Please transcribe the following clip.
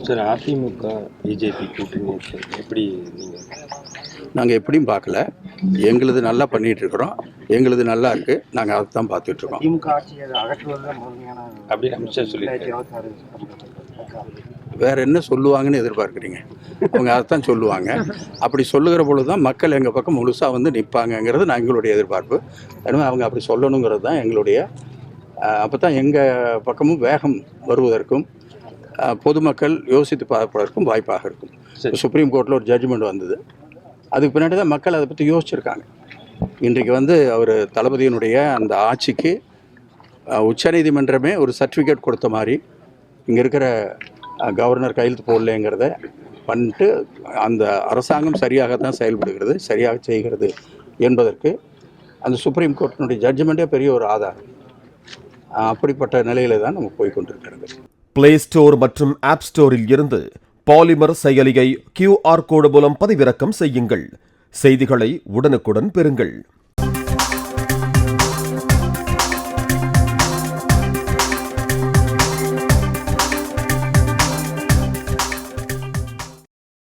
Sir AIADMK BJP கூட்டணி எப்படி நீங்கள்? நாங்கள் எப்படியும் பார்க்கல. எங்களுது நல்லா பண்ணிகிட்டு இருக்கிறோம். எங்களுது நல்லா இருக்குது. நாங்கள் அதை தான் பார்த்துட்ருக்கோம். திமுக ஆட்சியை அகற்றுவது முழுமையான அப்படின்னு அமைச்சர் சொல்லியிருக்காரு. 2026 வேறு என்ன சொல்லுவாங்கன்னு எதிர்பார்க்குறீங்க? அவங்க அதைத்தான் சொல்லுவாங்க. அப்படி சொல்லுகிற பொழுது தான் மக்கள் எங்கள் பக்கம் முழுசாக வந்து நிற்பாங்கங்கிறது நான் எங்களுடைய எதிர்பார்ப்பு. எனவே அவங்க அப்படி சொல்லணுங்கிறது தான் எங்களுடைய. அப்போ தான் எங்கள் பக்கமும் வேகம் வருவதற்கும் பொதுமக்கள் யோசித்து பார்ப்பதற்கும் வாய்ப்பாக இருக்கும். சுப்ரீம் கோர்ட்டில் ஒரு ஜட்ஜ்மெண்ட் வந்தது. அதுக்கு பின்னாடி தான் மக்கள் அதை பற்றி யோசிச்சிருக்காங்க. இன்றைக்கு வந்து அவர் தளபதியினுடைய அந்த ஆட்சிக்கு உச்சநீதிமன்றமே ஒரு சர்டிஃபிகேட் கொடுத்த மாதிரி இங்கே இருக்கிற கவர்னர் கையெழுத்து போடலைங்கிறத பண்ணிட்டு அந்த அரசாங்கம் சரியாக தான் செயல்படுகிறது, சரியாக செய்கிறது என்பதற்கு அந்த சுப்ரீம் கோர்ட்டினுடைய ஜட்ஜ்மெண்ட்டே பெரிய ஒரு ஆதாரம். அப்படிப்பட்ட நிலையில தான் நம்ம போய்கொண்டிருக்கிறது. பிளே ஸ்டோர் மற்றும் ஆப் ஸ்டோரில் இருந்து பாலிமர் செயலியை QR கோடு மூலம் பதிவிறக்கம் செய்யுங்கள். செய்திகளை உடனுக்குடன் பெறுங்கள்.